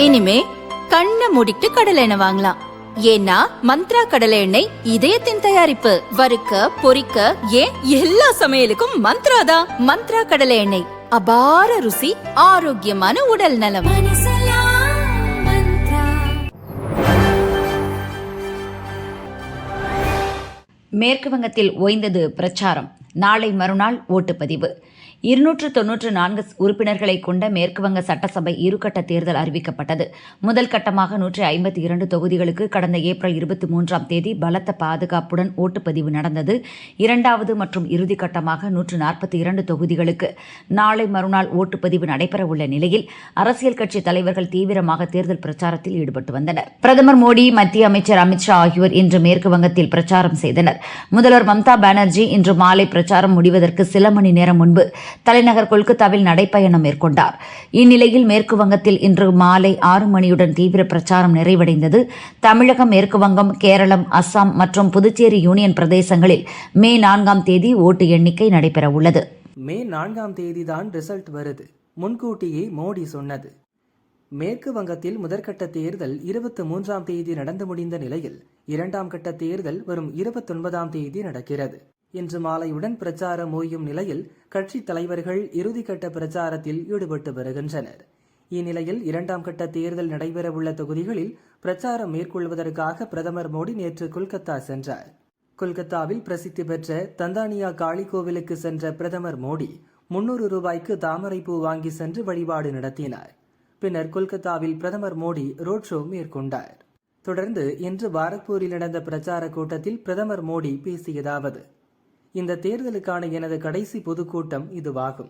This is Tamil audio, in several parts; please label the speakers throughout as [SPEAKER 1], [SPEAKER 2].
[SPEAKER 1] இனிமே கண்ணை மூடிட்டு கடலை எண்ணெய் வாங்கலாம். ஏன்னா மந்த்ரா கடலை எண்ணெய் இதயத்தின் தயாரிப்பு. வறுக்க பொரிக்க ஏன் எல்லா சமையலுக்கும் மந்த்ரா தான். மந்த்ரா கடலை எண்ணெய், அபார ருசி, ஆரோக்கியமான உடல் நலம்.
[SPEAKER 2] மேற்கு வங்கத்தில் ஓய்ந்தது பிரச்சாரம். நாளை மறுநாள் ஓட்டுப்பதிவு. 294 உறுப்பினர்களை கொண்ட மேற்குவங்க சட்டசபை இருகட்ட தேர்தல் அறிவிக்கப்பட்டது. முதல் கட்டமாக 152 தொகுதிகளுக்கு கடந்த ஏப்ரல் 23ஆம் தேதி பலத்த பாதுகாப்புடன் ஓட்டுப்பதிவு நடந்தது. இரண்டாவது மற்றும் இறுதி கட்டமாக 142 தொகுதிகளுக்கு நாளை மறுநாள் ஓட்டுப்பதிவு நடைபெறவுள்ள நிலையில் அரசியல் கட்சி தலைவர்கள் தீவிரமாக தேர்தல் பிரச்சாரத்தில் ஈடுபட்டு வந்தனர். பிரதமர் மோடி, மத்திய அமைச்சர் அமித்ஷா ஆகியோர் இன்று மேற்கு வங்கத்தில் பிரச்சாரம் செய்தனர். முதல்வர் மம்தா பானர்ஜி இன்று மாலை பிரச்சாரம் முடிவதற்கு சில மணி நேரம் முன்பு தலைநகர் கொல்கத்தாவில் நடைப்பயணம் மேற்கொண்டார். இந்நிலையில் மேற்கு வங்கத்தில் இன்று மாலை 6 மணியுடன் தீவிர பிரச்சாரம் நிறைவடைந்தது. தமிழகம், மேற்கு வங்கம், கேரளம், அஸ்ஸாம் மற்றும் புதுச்சேரி யூனியன் பிரதேசங்களில் மே 4ஆம் தேதி ஓட்டு எண்ணிக்கை நடைபெறவுள்ளது.
[SPEAKER 3] மே 4ஆம் தேதிதான் ரிசல்ட் வருது, முன்கூட்டியே மோடி சொன்னது. மேற்கு வங்கத்தில் முதற்கட்ட தேர்தல் 23ஆம் தேதி நடந்து முடிந்த நிலையில் இரண்டாம் கட்ட தேர்தல் வரும் 29ஆம் தேதி நடக்கிறது. இன்று மாலையுடன் பிரச்சாரம் ஓயும் நிலையில் கட்சி தலைவர்கள் இறுதிக்கட்ட பிரச்சாரத்தில் ஈடுபட்டு வருகின்றனர். இந்நிலையில் இரண்டாம் கட்ட தேர்தல் நடைபெறவுள்ள தொகுதிகளில் பிரச்சாரம் மேற்கொள்வதற்காக பிரதமர் மோடி நேற்று கொல்கத்தா சென்றார். கொல்கத்தாவில் பிரசித்தி பெற்ற தந்தானியா காளி கோவிலுக்கு சென்ற பிரதமர் மோடி 300 ரூபாய்க்கு தாமரைப்பூ வாங்கி சென்று வழிபாடு நடத்தினார். பின்னர் கொல்கத்தாவில் பிரதமர் மோடி ரோட் ஷோ மேற்கொண்டார். தொடர்ந்து இன்று பாரத்பூரில் நடந்த பிரச்சார கூட்டத்தில் பிரதமர் மோடி பேசியதாவது: இந்த தேர்தலுக்கான எனது கடைசி பொதுக்கூட்டம் இதுவாகும்.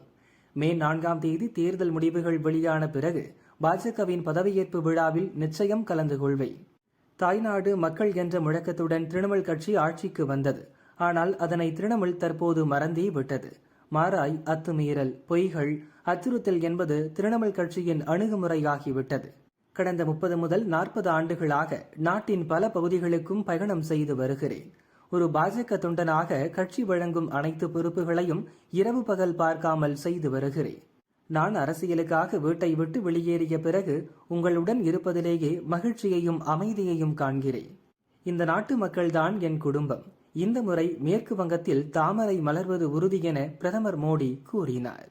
[SPEAKER 3] மே 4ஆம் தேதி தேர்தல் முடிவுகள் வெளியான பிறகு பாஜகவின் பதவியேற்பு விழாவில் நிச்சயம் கலந்து கொள்வேன். தாய்நாடு மக்கள் என்ற முழக்கத்துடன் திரிணாமுல் கட்சி ஆட்சிக்கு வந்தது. ஆனால் அதனை திரிணாமுல் தற்போது மறந்தே விட்டது. மாறாய் அத்துமீறல், பொய்கள், அச்சுறுத்தல் என்பது திரிணாமுல் கட்சியின் அணுகுமுறையாகிவிட்டது. கடந்த 30 முதல் 40 ஆண்டுகளாக நாட்டின் பல பகுதிகளுக்கும் பயணம் செய்து வருகிறேன். ஒரு பாஜக தொண்டனாக கட்சி வழங்கும் அனைத்து பொறுப்புகளையும் இரவு பகல் பார்க்காமல் செய்து வருகிறேன். நான் அரசியலுக்காக வீட்டை விட்டு வெளியேறிய பிறகு உங்களுடன் இருப்பதிலேயே மகிழ்ச்சியையும் அமைதியையும் காண்கிறேன். இந்த நாட்டு மக்கள்தான் என் குடும்பம். இந்த முறை மேற்கு வங்கத்தில் தாமரை மலர்வது உறுதி என பிரதமர் மோடி கூறினார்.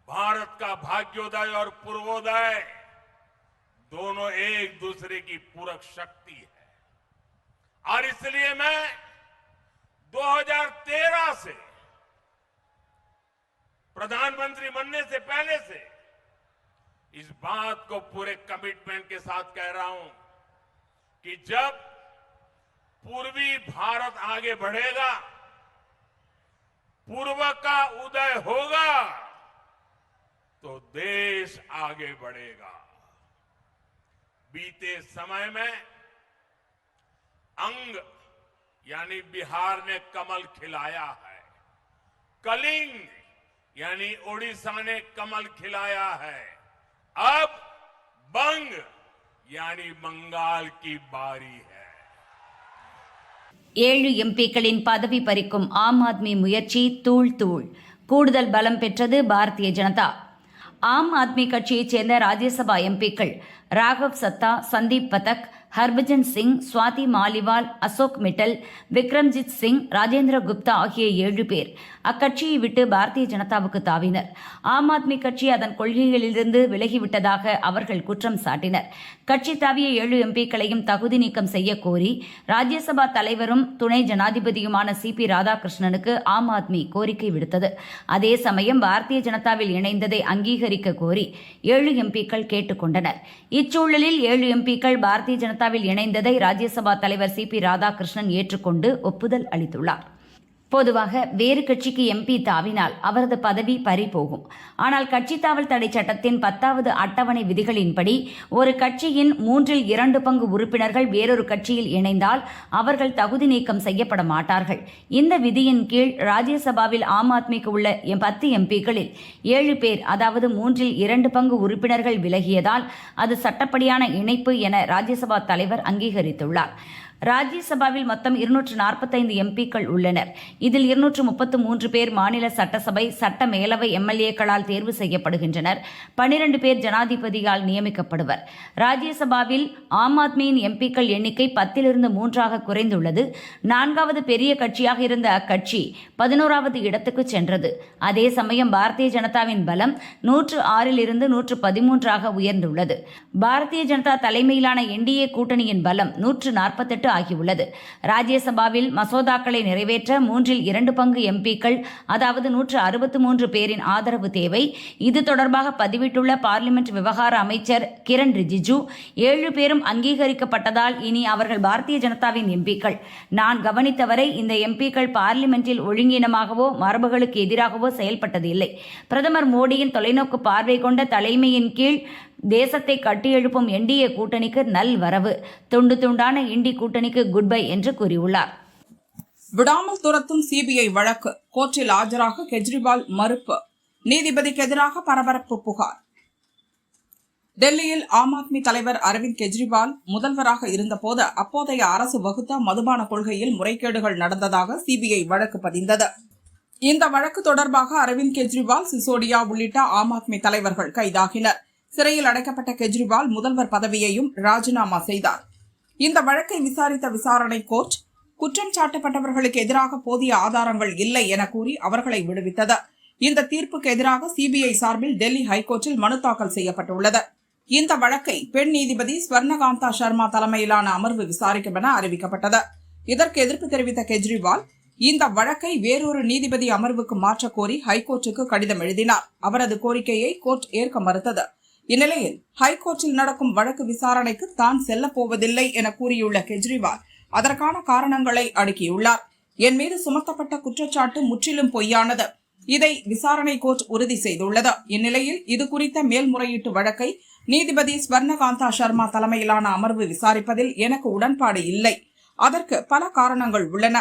[SPEAKER 4] भारत का भाग्योदय और पूर्वोदय दोनों एक दूसरे की पूरक शक्ति है और इसलिए मैं 2013 से प्रधानमंत्री बनने से पहले से इस बात को पूरे कमिटमेंट के साथ कह रहा हूं कि जब पूर्वी भारत आगे बढ़ेगा, पूर्व का उदय होगा तो देश आगे बढ़ेगा. बीते समय में अंग यानी बिहार ने कमल खिलाया है, कलिंग यानी ओडिशा ने कमल खिलाया है, अब बंग यानी बंगाल की बारी है.
[SPEAKER 2] 7 எம்பிக்களின் பதவி பறிக்கும் ஆம் ஆத்மி முயற்சி தூள் தூள். கூடுதல் பலம் பெற்றது பாரதிய ஜனதா. ஆம் ஆத்மி கட்சியைச் சேர்ந்த ராஜ்யசபா எம்பிக்கள் ராகவ் சத்தா, சந்தீப் பதக், ஹர்பஜன் சிங், சுவாதி மாலிவால், அசோக் மிட்டல், விக்ரம்ஜித் சிங், ராஜேந்திர குப்தா ஆகிய 7 பேர் அக்கட்சியை விட்டு பாரதிய ஜனதாவுக்கு தாவினர். ஆம் ஆத்மி கட்சி அதன் கொள்கைகளிலிருந்து விலகிவிட்டதாக அவர்கள் குற்றம் சாட்டினர். கட்சி தாவிய 7 எம்பிக்களையும் தகுதி நீக்கம் செய்ய கோரி ராஜ்யசபா தலைவரும் துணை ஜனாதிபதியுமான CP ராதாகிருஷ்ணனுக்கு ஆம் ஆத்மி கோரிக்கை விடுத்தது. அதே சமயம் பாரதிய ஜனதாவில் இணைந்ததை அங்கீகரிக்க கோரி 7 எம்பிக்கள் கேட்டுக்கொண்டனர். இச்சூழலில் 7 எம்பிக்கள் பாரதிய ஜனதாவில் இணைந்ததை ராஜ்யசபா தலைவர் CP ராதாகிருஷ்ணன் ஏற்றுக்கொண்டு ஒப்புதல் அளித்துள்ளார். பொதுவாக வேறு கட்சிக்கு MP தாவினால் அவரது பதவி பறிபோகும். ஆனால் கட்சி தாவல் தடை சட்டத்தின் 10வது அட்டவணை விதிகளின்படி ஒரு கட்சியின் 3/2 பங்கு உறுப்பினர்கள் வேறொரு கட்சியில் இணைந்தால் அவர்கள் தகுதி நீக்கம் செய்யப்பட மாட்டார்கள். இந்த விதியின் கீழ் ராஜ்யசபாவில் ஆம் ஆத்மிக்கு உள்ள 10 எம்பிக்களில் 7 பேர், அதாவது 3/2 பங்கு உறுப்பினர்கள் விலகியதால் அது சட்டப்படியான இணைப்பு என ராஜ்யசபா தலைவர் அங்கீகரித்துள்ளார். ராஜ்யசபாவில் மொத்தம் 245 எம்பிக்கள் உள்ளனர். இதில் 233 பேர் மாநில சட்டசபை, சட்ட மேலவை எம்எல்ஏக்களால் தேர்வு செய்யப்படுகின்றனர். 12 பேர் ஜனாதிபதியால் நியமிக்கப்படுவர். ராஜ்யசபாவில் ஆம் ஆத்மியின் எம்பிக்கள் எண்ணிக்கை 10லிருந்து 3ஆக குறைந்துள்ளது. 4வது பெரிய கட்சியாக இருந்த அக்கட்சி 11வது இடத்துக்கு சென்றது. அதே சமயம் பாரதிய ஜனதாவின் பலம் 106லிருந்து 113ஆக உயர்ந்துள்ளது. பாரதிய ஜனதா தலைமையிலான என்டிஏ கூட்டணியின் பலம் 148 ஆகியுள்ளது. ராஜ்யசபாவில் மசோதாக்களை நிறைவேற்ற 2 பங்கு எம்பிக்கள், அதாவது 163 பேரின் ஆதரவு தேவை. இது தொடர்பாக பதிவிட்டுள்ள பார்லிமெண்ட் விவகார அமைச்சர் கிரண் ரிஜிஜு, 7 பேரும் அங்கீகரிக்கப்பட்டதால் இனி அவர்கள் பாரதிய ஜனதாவின் எம்பிக்கள். நான் கவனித்தவரை இந்த எம்பிக்கள் பார்லிமெண்டில் ஒழுங்கீனமாகவோ மரபுகளுக்கு எதிராகவோ செயல்பட்டதில்லை. பிரதமர் மோடியின் தொலைநோக்கு பார்வை கொண்ட தலைமையின் கீழ் தேசத்தை கட்டியெழுப்பும் என்டிஏ கூட்டணிக்கு நல்வரவு. துண்டு துண்டான இண்டி கூட்டணிக்கு குட் பை என்று கூறியுள்ளார்.
[SPEAKER 5] விடாமல் துரத்தும் சிபிஐ வழக்கு, கோர்ட்டில் ஆஜராக கெஜ்ரிவால் மறுப்பு. நீதிபதிக்கு எதிராக பரபரப்பு புகார். டெல்லியில் ஆம் ஆத்மி தலைவர் அரவிந்த் கெஜ்ரிவால் முதல்வராக இருந்தபோது அப்போதைய அரசு வகுத்த மதுபான கொள்கையில் முறைகேடுகள் நடந்ததாக சிபிஐ வழக்கு பதிந்தது. இந்த வழக்கு தொடர்பாக அரவிந்த் கெஜ்ரிவால், சிசோடியா உள்ளிட்ட ஆம் ஆத்மி தலைவர்கள் கைதாகினர். சிறையில் அடைக்கப்பட்ட கெஜ்ரிவால் முதல்வர் பதவியையும் ராஜினாமா செய்தார். இந்த வழக்கை விசாரித்த விசாரணை கோர்ட் குற்றம் சாட்டப்பட்டவர்களுக்கு எதிராக போதிய ஆதாரங்கள் இல்லை என கூறி அவர்களை விடுவித்தது. இந்த தீர்ப்புக்கு எதிராக சிபிஐ சார்பில் டெல்லி ஹைகோர்ட்டில் மனு தாக்கல் செய்யப்பட்டுள்ளது. இந்த வழக்கை பெண் நீதிபதி ஸ்வர்ணகாந்தா சர்மா தலைமையிலான அமர்வு விசாரிக்கும் என அறிவிக்கப்பட்டது. இதற்கு எதிர்ப்பு தெரிவித்த கெஜ்ரிவால் இந்த வழக்கை வேறொரு நீதிபதி அமர்வுக்கு மாற்ற கோரி ஹைகோர்ட்டுக்கு கடிதம் எழுதினார். அவரது கோரிக்கையை கோர்ட் ஏற்க மறுத்தது. இந்நிலையில் ஹைகோர்ட்டில் நடக்கும் வழக்கு விசாரணைக்கு தான் செல்லப்போவதில்லை என கூறியுள்ள கெஜ்ரிவால் அதற்கான காரணங்களை அடுக்கியுள்ளார். என் மீது சுமத்தப்பட்ட குற்றச்சாட்டு முற்றிலும் பொய்யானது. இதை விசாரணை கோர்ட் உறுதி செய்துள்ளது. இந்நிலையில் இதுகுறித்த மேல்முறையீட்டு வழக்கை நீதிபதி ஸ்வர்ணகாந்தா சர்மா தலைமையிலான அமர்வு விசாரிப்பதில் எனக்கு உடன்பாடு இல்லை. அதற்கு பல காரணங்கள் உள்ளன.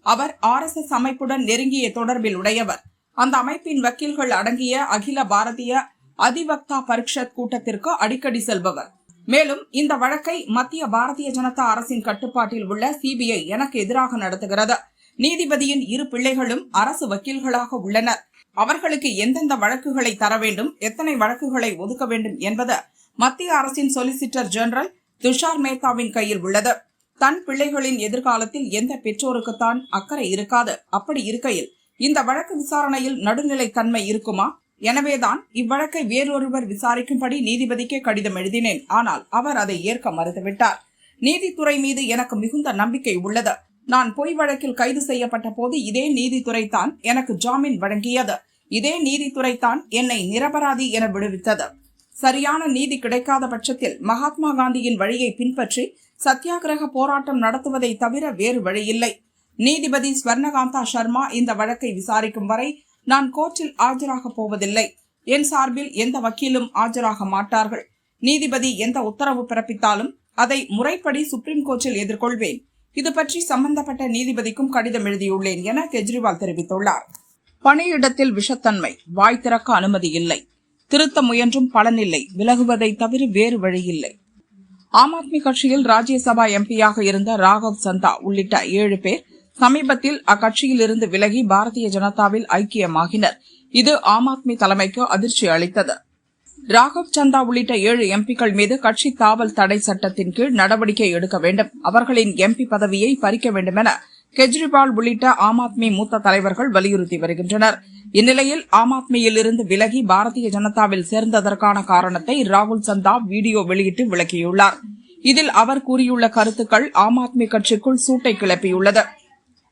[SPEAKER 5] அவர் RSS அமைப்புடன் நெருங்கிய தொடர்பில் உடையவர். அந்த அமைப்பின் வக்கீல்கள் அடங்கிய அகில பாரதிய அதிவக்தா பரிஷத் கூட்டத்திற்கு அடிக்கடி செல்பவர். மேலும் இந்த வழக்கை மத்திய பாரதிய ஜனதா அரசின் கட்டுப்பாட்டில் உள்ள சிபிஐ எனக்கு எதிராக நடத்துகிறது. நீதிபதியின் 2 பிள்ளைகளும் அரசு வக்கீல்களாக உள்ளனர். அவர்களுக்கு எந்தெந்த வழக்குகளை தர வேண்டும், எத்தனை வழக்குகளை ஒதுக்க வேண்டும் என்பது மத்திய அரசின் சொலிசிட்டர் ஜெனரல் துஷார் மேத்தாவின் கையில் உள்ளது. தன் பிள்ளைகளின் எதிர்காலத்தில் எந்த பெற்றோருக்குத்தான் அக்கறை இருக்காது. அப்படி இருக்கையில் இந்த வழக்கு விசாரணையில் நடுநிலைத்தன்மை இருக்குமா? எனவேதான் இவ்வழக்கை வேறொருவர் விசாரிக்கும்படி நீதிபதிக்கே கடிதம் எழுதினேன். ஆனால் அவர் அதை ஏற்க மறுத்துவிட்டார். நீதித்துறை மீது எனக்கு மிகுந்த நம்பிக்கை உள்ளது. நான் பொய் வழக்கில் கைது செய்யப்பட்ட போது இதே நீதித்துறை தான் எனக்கு ஜாமீன் வழங்கியது. இதே நீதித்துறை தான் என்னை நிரபராதி என விடுவித்தது. சரியான நீதி கிடைக்காத பட்சத்தில் மகாத்மா காந்தியின் வழியை பின்பற்றி சத்தியாகிரக போராட்டம் நடத்துவதை தவிர வேறு வழியில்லை. நீதிபதி ஸ்வர்ணகாந்தா சர்மா இந்த வழக்கை விசாரிக்கும் வரை நான் கோர்ட்டில் ஆஜராக போவதில்லை. என் சார்பில் எந்த வக்கீலும் ஆஜராக மாட்டார்கள். நீதிபதி எந்த உத்தரவு பிறப்பித்தாலும் அதை முறைப்படி சுப்ரீம் கோர்ட்டில் எதிர்கொள்வேன். இது பற்றி சம்பந்தப்பட்ட நீதிபதிக்கும் கடிதம் எழுதியுள்ளேன் என கெஜ்ரிவால் தெரிவித்துள்ளார். பணியிடத்தில் விஷத்தன்மை, வாய் திறக்க அனுமதி இல்லை. திருத்த முயன்றும் பலனில்லை. விலகுவதை தவிர வேறு வழியில்லை. ஆம் ஆத்மி கட்சியில் ராஜ்யசபா எம்பியாக இருந்த ராகவ் சந்தா உள்ளிட்ட 7 பேர் சமீபத்தில் அக்கட்சியில் இருந்து விலகி பாரதிய ஜனதாவில் ஐக்கியமாகினர். இது ஆம் ஆத்மி தலைமைக்கு அதிர்ச்சி அளித்தது. ராகவ் சந்தா உள்ளிட்ட 7 எம்பிக்கள் மீது கட்சி தாவல் தடை சட்டத்தின் கீழ் நடவடிக்கை எடுக்க வேண்டும். அவர்களின் எம்பி பதவியை பறிக்க வேண்டும் என கெஜ்ரிவால் உள்ளிட்ட ஆம் ஆத்மி மூத்த தலைவர்கள் வலியுறுத்தி வருகின்றனர். இந்நிலையில் ஆம் ஆத்மியில் இருந்து விலகி பாரதிய ஜனதாவில் சேர்ந்ததற்கான காரணத்தை ராகுல் சந்தா வீடியோ வெளியிட்டு விளக்கியுள்ளார். இதில் அவர் கூறியுள்ள கருத்துக்கள் ஆம் ஆத்மி கட்சிக்குள் சூட்டை கிளப்பியுள்ளது.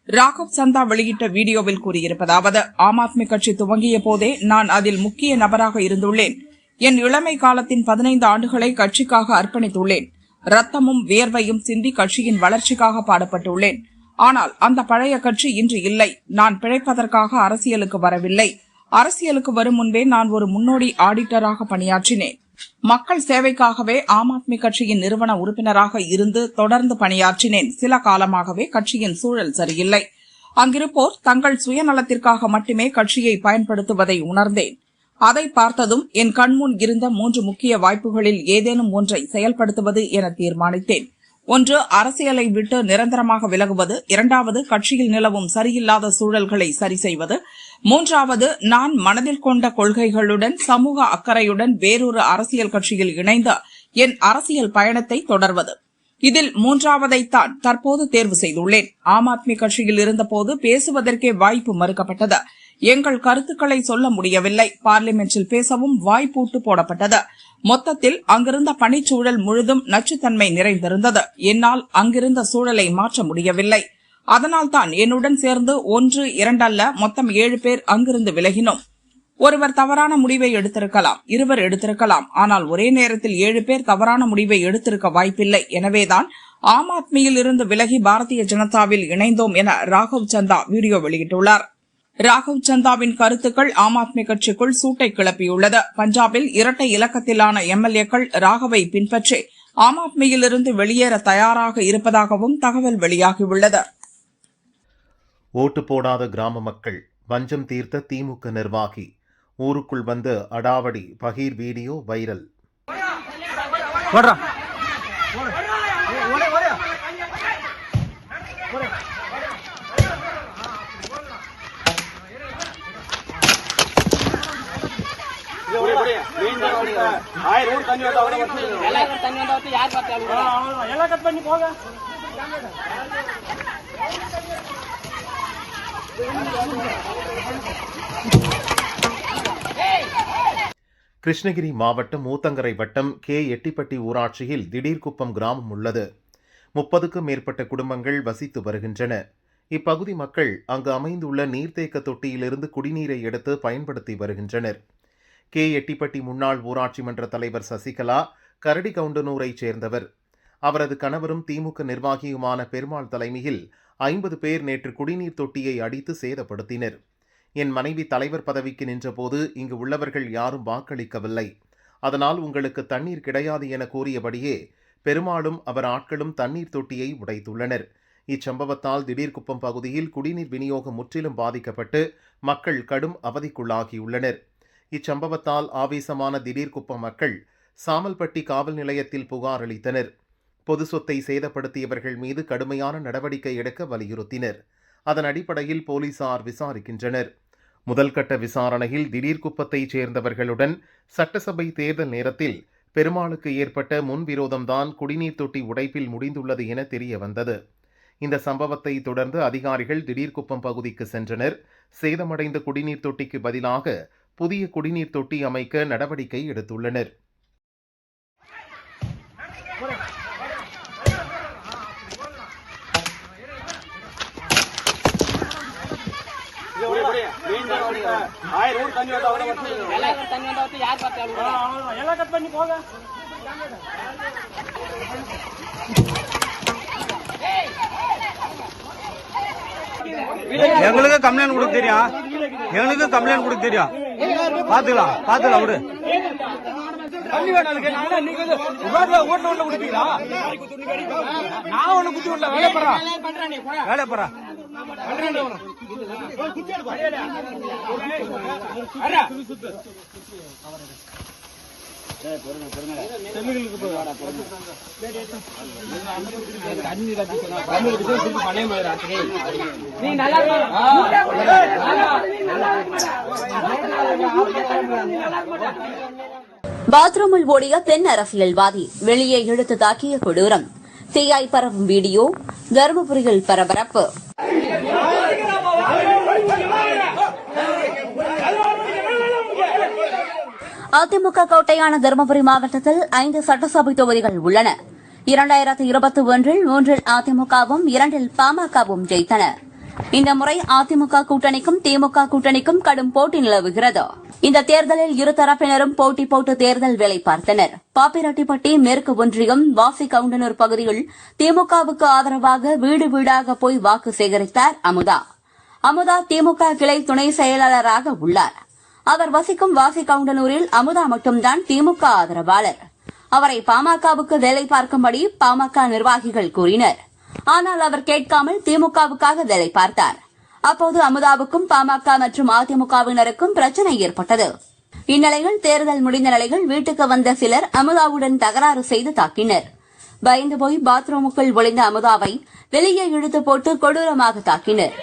[SPEAKER 5] ராகவ் சந்தா வெளியிட்ட வீடியோவில் கூறியிருப்பதாவது: ஆம் ஆத்மி கட்சி துவங்கிய போதே நான் அதில் முக்கிய நபராக இருந்துள்ளேன். என் இளமை காலத்தின் 15 ஆண்டுகளை கட்சிக்காக அர்ப்பணித்துள்ளேன். ரத்தமும் வியர்வையும் சிந்தி கட்சியின் வளர்ச்சிக்காக பாடுபட்டுள்ளேன். ஆனால் அந்த பழைய கட்சி இன்று இல்லை. நான் பிழைப்பதற்காக அரசியலுக்கு வரவில்லை. அரசியலுக்கு வரும் முன்பே நான் ஒரு முன்னோடி ஆடிட்டராக பணியாற்றினேன். மக்கள் சேவைக்காகவே ஆம் ஆத்மி கட்சியின் நிறுவன உறுப்பினராக இருந்து தொடர்ந்து பணியாற்றினேன். சில காலமாகவே கட்சியின் சூழல் சரியில்லை. அங்கிருப்போர் தங்கள் சுயநலத்திற்காக மட்டுமே கட்சியை பயன்படுத்துவதை உணர்ந்தேன். அதை பார்த்ததும் என் கண்முன் இருந்த 3 முக்கிய வாய்ப்புகளில் ஏதேனும் ஒன்றை செயல்படுத்துவது என தீர்மானித்தேன். ஒன்று, அரசியலை விட்டு நிரந்தரமாக விலகுவது. இரண்டாவது, கட்சியில் நிலவும் சரியில்லாத சூழல்களை சரி செய்வது. மூன்றாவது, நான் மனதில் கொண்ட கொள்கைகளுடன் சமூக அக்கறையுடன் வேறொரு அரசியல் கட்சியில் இணைந்து என் அரசியல் பயணத்தை தொடர்வது. இதில் மூன்றாவதைத்தான் தற்போது தேர்வு செய்துள்ளேன். ஆம் ஆத்மி கட்சியில் இருந்தபோது பேசுவதற்கே வாய்ப்பு மறுக்கப்பட்டது. எங்கள் கருத்துக்களை சொல்ல முடியவில்லை. பார்லிமென்டில் பேசவும் வாய்ப்பூட்டு போடப்பட்டது. மொத்தத்தில் அங்கிருந்த பணிச்சூழல் முழுதும் நச்சுத்தன்மை நிறைந்திருந்தது. என்னால் அங்கிருந்த சூழலை மாற்ற முடியவில்லை. அதனால்தான் என்னுடன் சேர்ந்து 1, 2 அல்ல, மொத்தம் 7 பேர் அங்கிருந்து விலகினோம். ஒருவர் தவறான முடிவை எடுத்திருக்கலாம், இருவர் எடுத்திருக்கலாம். ஆனால் ஒரே நேரத்தில் 7 பேர் தவறான முடிவை எடுத்திருக்க வாய்ப்பில்லை. எனவேதான் ஆம் ஆத்மியில் இருந்து விலகி பாரதிய ஜனதாவில் இணைந்தோம் என ராகவ் சந்தா வீடியோ வெளியிட்டுள்ளார். ராகவ் சந்தாவின் கருத்துக்கள் ஆம் ஆத்மி கட்சிக்குள் சூட்டை கிளப்பியுள்ளது. பஞ்சாபில் இரட்டை இலக்கத்திலான எம்எல்ஏக்கள் ராகவை பின்பற்றி ஆம் ஆத்மியிலிருந்து வெளியேற தயாராக இருப்பதாகவும் தகவல் வெளியாகியுள்ளது.
[SPEAKER 6] ஓட்டு போடாத கிராம மக்கள் வஞ்சம் தீர்த்த திமுக நிர்வாகி ஊருக்குள் வந்து அடாவடி பகீர் வீடியோ வைரல். கிருஷ்ணகிரி மாவட்டம் ஊத்தங்கரை வட்டம் கே. எட்டிப்பட்டி ஊராட்சியில் திடீர்குப்பம் கிராமம் உள்ளது. 30க்கும் மேற்பட்ட குடும்பங்கள் வசித்து வருகின்றன. இப்பகுதி மக்கள் அங்கு அமைந்துள்ள நீர்த்தேக்க தொட்டியிலிருந்து குடிநீரை எடுத்து பயன்படுத்தி வருகின்றனர். கே. எட்டிப்பட்டி முன்னாள் ஊராட்சி மன்ற தலைவர் சசிகலா கரடிகவுண்டனூரைச் சேர்ந்தவர். அவரது கணவரும் திமுக நிர்வாகியுமான பெருமாள் தலைமையில் 50 பேர் நேற்று குடிநீர் தொட்டியை அடித்து சேதப்படுத்தினர். என் மனைவி தலைவர் பதவிக்கு நின்றபோது இங்கு உள்ளவர்கள் யாரும் வாக்களிக்கவில்லை. அதனால் உங்களுக்கு தண்ணீர் கிடையாது என கூறியபடியே பெருமாளும் அவர் ஆட்களும் தண்ணீர் தொட்டியை உடைத்துள்ளனர். இச்சம்பவத்தால் திடீர்குப்பம் பகுதியில் குடிநீர் விநியோகம் முற்றிலும் பாதிக்கப்பட்டு மக்கள் கடும் அவதிக்குள்ளாகியுள்ளனர். இச்சம்பவத்தால் ஆவேசமான திடீர்குப்பம் மக்கள் சாமல்பட்டி காவல் நிலையத்தில் புகார் அளித்தனர். பொது சொத்தை சேதப்படுத்தியவர்கள் மீது கடுமையான நடவடிக்கை எடுக்க வலியுறுத்தினர். அதன் அடிப்படையில் போலீசார் விசாரிக்கின்றனர். முதல்கட்ட விசாரணையில் திடீர்குப்பத்தைச் சேர்ந்தவர்களுடன் சட்டசபை தேர்தல் நேரத்தில் பெருமாளுக்கு ஏற்பட்ட முன்விரோதம்தான் குடிநீர் தொட்டி உடைப்பில் முடிந்துள்ளது என தெரிய வந்தது. இந்த சம்பவத்தை தொடர்ந்து அதிகாரிகள் திடீர்குப்பம் பகுதிக்கு சென்றனர். சேதமடைந்த குடிநீர் தொட்டிக்கு பதிலாக புதிய குடிநீர் தொட்டி அமைக்க நடவடிக்கை எடுத்துள்ளனர்.
[SPEAKER 7] எங்களுக்கு கம்ப்ளைண்ட் கொடுக்க தெரியும், எங்களுக்கு கம்ப்ளைண்ட் கொடுக்க தெரியும். பாத்துக்கலாம் விடு. தண்ணி வேணாம் ஓட்டு குடிப்பீங்களா? நான் ஒண்ணு குத்தி விடல. வேலை போறா
[SPEAKER 8] பாத்ரூமில் ஓடிய பெண் அரசியல்வாதி வெளியே இழுத்து தாக்கிய கொடூரம். தீயாய் பரவும் வீடியோ தருமபுரியில் பரபரப்பு. அதிமுக கோட்டையான தருமபுரி மாவட்டத்தில் 5 சட்டசபை தொகுதிகள் உள்ளன. 2021இல் 3இல் அதிமுகவும் 2இல் பாமகவும் ஜெயித்தன. இந்த முறை அதிமுக கூட்டணிக்கும் திமுக கூட்டணிக்கும் கடும் போட்டி நிலவுகிறது. இந்த தேர்தலில் இருதரப்பினரும் போட்டி போட்டு தேர்தல் வேலை பார்த்தனர். பாப்பிரெட்டிப்பட்டி மேற்கு ஒன்றியம் வாசி கவுண்டனூர் பகுதியில் திமுகவுக்கு ஆதரவாக வீடு வீடாக போய் வாக்கு சேகரித்தார் அமுதா. அமுதா திமுக கிளை துணை செயலாளராக உள்ளார். அவர் வசிக்கும் வாசி கவுண்டனூரில் அமுதா மட்டும்தான் திமுக ஆதரவாளர். அவரை பாமகவுக்கு வேலை பார்க்கும்படி பாமக நிர்வாகிகள் கூறினர். ஆனால் அவர் கேட்காமல் திமுகவுக்காக வேலை பார்த்தார். அப்போது அமுதாவுக்கும் பாமக மற்றும் அதிமுகவினருக்கும் பிரச்சனை ஏற்பட்டது. இந்நிலையில் தேர்தல் முடிந்த நிலையில் வீட்டுக்கு வந்த சிலர் அமுதாவுடன் தகராறு செய்து தாக்கினர். பயந்து போய் பாத்ரூமுக்குள் ஒளிந்த அமுதாவை வெளியே இழுத்து போட்டு கொடூரமாக தாக்கினர்.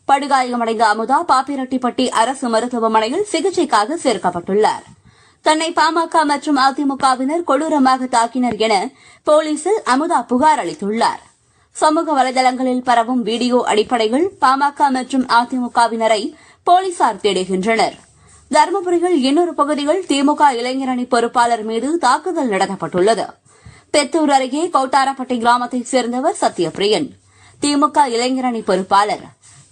[SPEAKER 8] படுகாயமடைந்த அமுதா பாப்பிரெட்டிப்பட்டி அரசு மருத்துவமனையில் சிகிச்சைக்காக சேர்க்கப்பட்டுள்ளார். தன்னை பாமக மற்றும் அதிமுகவினர் கொடூரமாக தாக்கினர் என போலீசில் அமுதா புகார் அளித்துள்ளார். சமூக வலைதளங்களில் பரவும் வீடியோ அடிப்படையில் பாமக மற்றும் அதிமுகவினரை போலீசார் தேடுகின்றனர். தருமபுரியில் இன்னொரு பகுதியில் திமுக இளைஞரணி பொறுப்பாளர் மீது தாக்குதல் நடத்தப்பட்டுள்ளது. பெத்தூர் அருகே கோட்டாரப்பட்டி கிராமத்தைச் சேர்ந்தவர் சத்யபிரியன், திமுக இளைஞரணி பொறுப்பாளர்.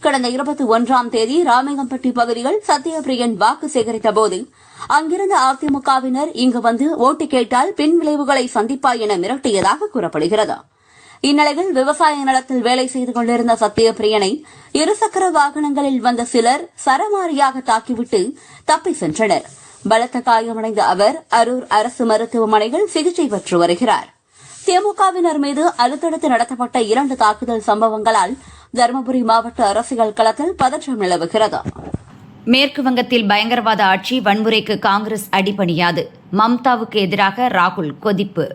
[SPEAKER 8] கடந்த 21ஆம் தேதி ராமேகம்பட்டி பகுதியில் சத்யபிரியன் வாக்கு சேகரித்தபோது அங்கிருந்த அதிமுகவினர் இங்கு வந்து ஓட்டு கேட்டால் பின் விளைவுகளை சந்திப்பாய் என மிரட்டியதாக கூறப்படுகிறது. இந்நிலையில் விவசாய நிலத்தில் வேலை செய்து கொண்டிருந்த சத்யபிரியனை இருசக்கர வாகனங்களில் வந்த சிலர் சரமாரியாக தாக்கிவிட்டு தப்பி சென்றனர். பலத்த காயமடைந்த அவர் அரூர் அரசு மருத்துவமனையில் சிகிச்சை பெற்று வருகிறார். திமுகவினர் மீது அடுத்தடுத்து நடத்தப்பட்ட 2 தாக்குதல் சம்பவங்களால் தருமபுரி மாவட்ட அரசியல் களத்தில் பதற்றம் நிலவுகிறது.
[SPEAKER 2] மேற்கு வங்கத்தில் பயங்கரவாத ஆட்சி வன்முறைக்கு காங்கிரஸ் அடிபணியாது. மம்தாவுக்கு எதிராக ராகுல் கொதிப்பு.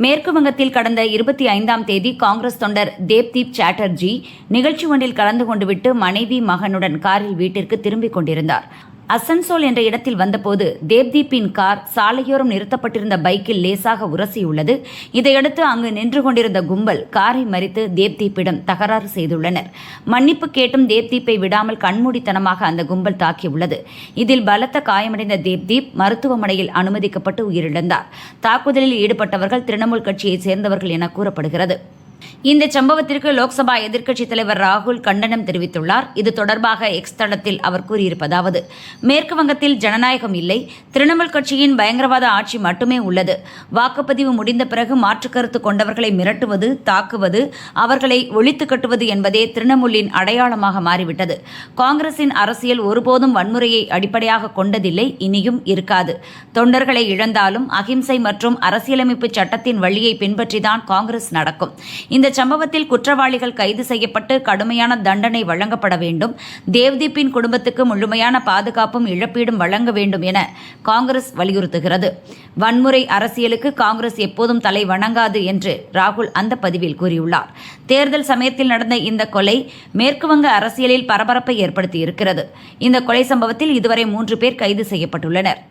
[SPEAKER 2] மேற்கு வங்கத்தில் கடந்த 25ஆம் தேதி காங்கிரஸ் தொண்டர் தேவ்தீப் சாட்டர்ஜி நிகழ்ச்சி ஒன்றில் கலந்து கொண்டுவிட்டு மனைவி மகனுடன் காரில் வீட்டிற்கு திரும்பிக் கொண்டிருந்தார். அசன்சோல் என்ற இடத்தில் வந்தபோது தேவ்தீப்பின் கார் சாலையோரம் நிறுத்தப்பட்டிருந்த பைக்கில் லேசாக உரசியுள்ளது. இதையடுத்து அங்கு நின்று கொண்டிருந்த கும்பல் காரை மறித்து தேவ்தீப்பிடம் தகராறு செய்துள்ளனர். மன்னிப்பு கேட்டும் தேவ்தீப்பை விடாமல் கண்மூடித்தனமாக அந்த கும்பல் தாக்கியுள்ளது. இதில் பலத்த காயமடைந்த தேவ்தீப் மருத்துவமனையில் அனுமதிக்கப்பட்டு உயிரிழந்தார். தாக்குதலில் ஈடுபட்டவர்கள் திரிணாமுல் கட்சியைச் சேர்ந்தவர்கள் என கூறப்படுகிறது. இந்த சம்பவத்திற்கு லோக்சபா எதிர்க்கட்சித் தலைவர் ராகுல் கண்டனம் தெரிவித்துள்ளார். இது தொடர்பாக எக்ஸ் தளத்தில் அவர் கூறியிருப்பதாவது: மேற்கு வங்கத்தில் ஜனநாயகம் இல்லை, திரிணாமுல் கட்சியின் பயங்கரவாத ஆட்சி மட்டுமே உள்ளது. வாக்குப்பதிவு முடிந்த பிறகு மாற்றுக் கருத்து கொண்டவர்களை மிரட்டுவது, தாக்குவது, அவர்களை ஒழித்து கட்டுவது என்பதே திரிணாமுலின் அடையாளமாக மாறிவிட்டது. காங்கிரசின் அரசியல் ஒருபோதும் வன்முறையை அடிப்படையாக கொண்டதில்லை, இனியும் இருக்காது. தொண்டர்களை இழந்தாலும் அகிம்சை மற்றும் அரசியலமைப்பு சட்டத்தின் வழியை பின்பற்றிதான் காங்கிரஸ் நடக்கும். இந்த சம்பவத்தில் குற்றவாளிகள் கைது செய்யப்பட்டு கடுமையான தண்டனை வழங்கப்பட வேண்டும். தேவ்தீப்பின் குடும்பத்துக்கு முழுமையான பாதுகாப்பும் இழப்பீடும் வழங்க வேண்டும் என காங்கிரஸ் வலியுறுத்துகிறது. வன்முறை அரசியலுக்கு காங்கிரஸ் எப்போதும் தலை வணங்காது என்று ராகுல் அந்த பதிவில் கூறியுள்ளார். தேர்தல் சமயத்தில் நடந்த இந்த கொலை மேற்குவங்க அரசியலில் பரபரப்பை ஏற்படுத்தியிருக்கிறது. இந்த கொலை சம்பவத்தில் இதுவரை 3 பேர் கைது செய்யப்பட்டுள்ளனர்.